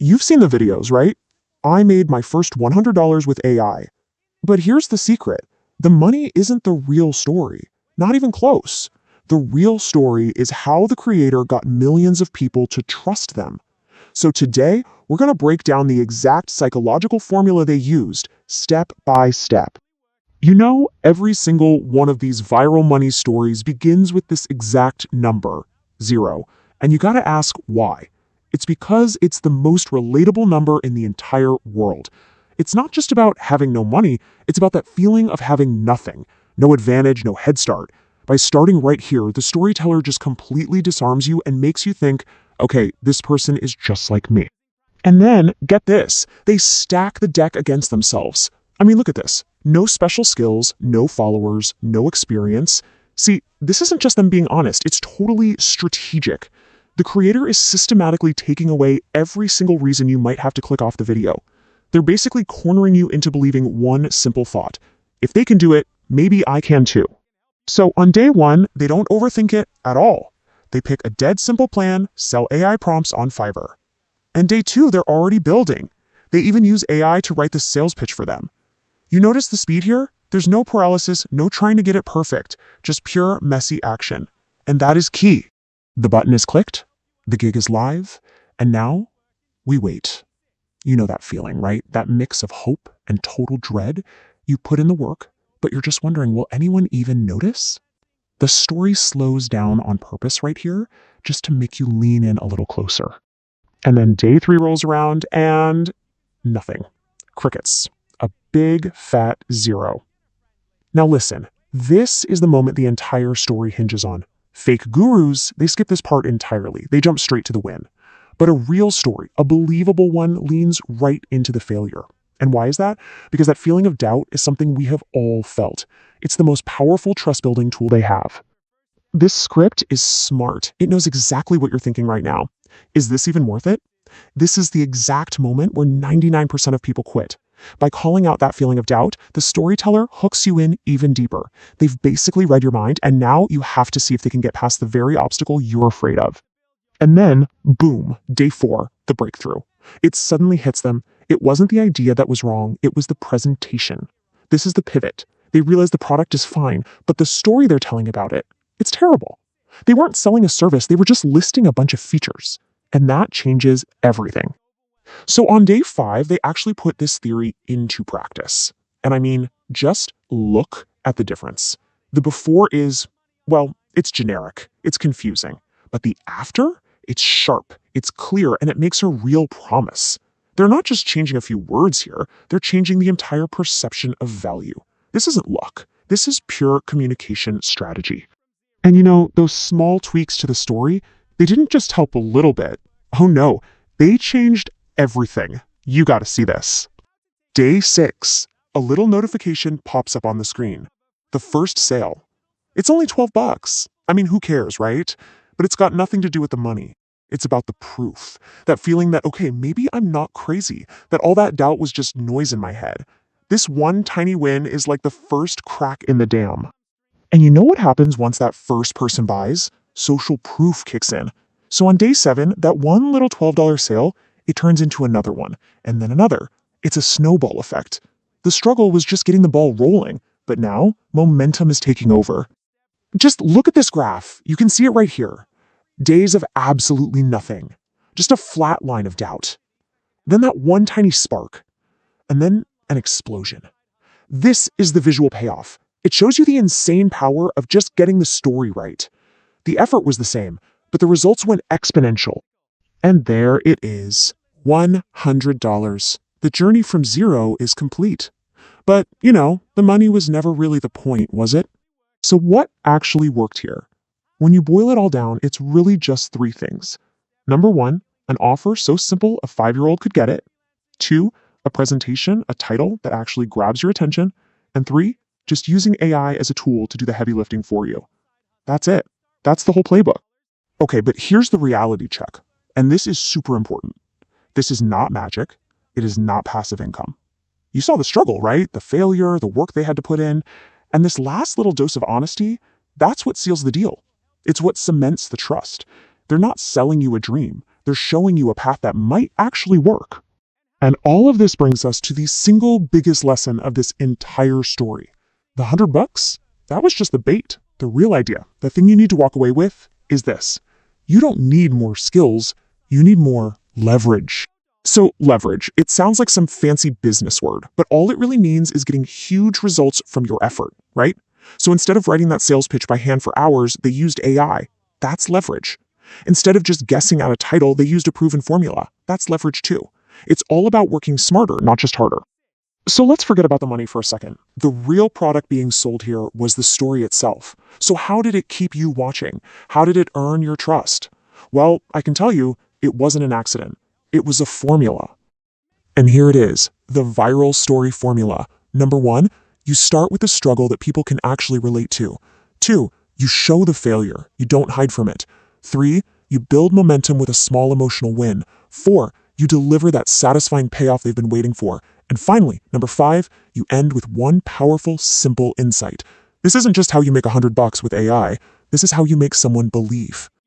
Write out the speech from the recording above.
You've seen the videos, right? I made my first $100 with AI. But here's the secret. The money isn't the real story. Not even close. The real story is how the creator got millions of people to trust them. So today, we're going to break down the exact psychological formula they used, step by step. You know, every single one of these viral money stories begins with this exact number, 0. And you gotta ask why. It's because it's the most relatable number in the entire world. It's not just about having no money, it's about that feeling of having nothing, no advantage, no head start. By starting right here, the storyteller just completely disarms you and makes you think, okay, this person is just like me. And then, get this, they stack the deck against themselves. I mean, look at this. No special skills, no followers, no experience. See, this isn't just them being honest, it's totally strategic. The creator is systematically taking away every single reason you might have to click off the video. They're basically cornering you into believing one simple thought. If they can do it, maybe I can too. So on day 1, they don't overthink it at all. They pick a dead simple plan, sell AI prompts on Fiverr. And day 2, they're already building. They even use AI to write the sales pitch for them. You notice the speed here? There's no paralysis, no trying to get it perfect, just pure, messy action. And that is key. The button is clicked, the gig is live, and now we wait. You know that feeling, right? That mix of hope and total dread. You put in the work, but you're just wondering, will anyone even notice? The story slows down on purpose right here, just to make you lean in a little closer. And then day 3 rolls around and nothing. Crickets. A big fat 0. Now listen, this is the moment the entire story hinges on. Fake gurus, they skip this part entirely. They jump straight to the win. But a real story, a believable one, leans right into the failure. And why is that? Because that feeling of doubt is something we have all felt. It's the most powerful trust-building tool they have. This script is smart. It knows exactly what you're thinking right now. Is this even worth it? This is the exact moment where 99% of people quit. By calling out that feeling of doubt, the storyteller hooks you in even deeper. They've basically read your mind, and now you have to see if they can get past the very obstacle you're afraid of. And then, boom, day 4, the breakthrough. It suddenly hits them. It wasn't the idea that was wrong, it was the presentation. This is the pivot. They realize the product is fine, but the story they're telling about it, it's terrible. They weren't selling a service, they were just listing a bunch of features. And that changes everything. So on day 5, they actually put this theory into practice. And I mean, just look at the difference. The before is, well, it's generic, it's confusing. But the after, it's sharp, it's clear, and it makes a real promise. They're not just changing a few words here, they're changing the entire perception of value. This isn't luck, this is pure communication strategy. And you know, those small tweaks to the story, they didn't just help a little bit. Oh no, they changed everything. You gotta see this. Day 6, a little notification pops up on the screen. The first sale. It's only $12. I mean, who cares, right? But it's got nothing to do with the money. It's about the proof. That feeling that, okay, maybe I'm not crazy, that all that doubt was just noise in my head. This one tiny win is like the first crack in the dam. And you know what happens once that first person buys? Social proof kicks in. So on day 7, that one little $12 sale, it turns into another one, and then another. It's a snowball effect. The struggle was just getting the ball rolling, but now momentum is taking over. Just look at this graph. You can see it right here. Days of absolutely nothing. Just a flat line of doubt. Then that one tiny spark. And then an explosion. This is the visual payoff. It shows you the insane power of just getting the story right. The effort was the same, but the results went exponential. And there it is, $100. The journey from 0 is complete. But, you know, the money was never really the point, was it? So what actually worked here? When you boil it all down, it's really just 3 things. Number 1, an offer so simple a 5-year-old could get it. 2, a presentation, a title that actually grabs your attention. And 3, just using AI as a tool to do the heavy lifting for you. That's it. That's the whole playbook. Okay, but here's the reality check. And this is super important. This is not magic. It is not passive income. You saw the struggle, right? The failure, the work they had to put in. And this last little dose of honesty, that's what seals the deal. It's what cements the trust. They're not selling you a dream. They're showing you a path that might actually work. And all of this brings us to the single biggest lesson of this entire story. The $100, that was just the bait. The real idea, the thing you need to walk away with, is this. You don't need more skills, you need more leverage. So leverage, it sounds like some fancy business word, but all it really means is getting huge results from your effort, right? So instead of writing that sales pitch by hand for hours, they used AI. That's leverage. Instead of just guessing at a title, they used a proven formula. That's leverage too. It's all about working smarter, not just harder. So let's forget about the money for a second. The real product being sold here was the story itself. So how did it keep you watching? How did it earn your trust? Well, I can tell you, it wasn't an accident. It was a formula. And here it is, the viral story formula. Number 1, you start with the struggle that people can actually relate to. 2, you show the failure. You don't hide from it. 3, you build momentum with a small emotional win. 4, you deliver that satisfying payoff they've been waiting for. And finally, number 5, you end with one powerful, simple insight. This isn't just how you make $100 with AI. This is how you make someone believe.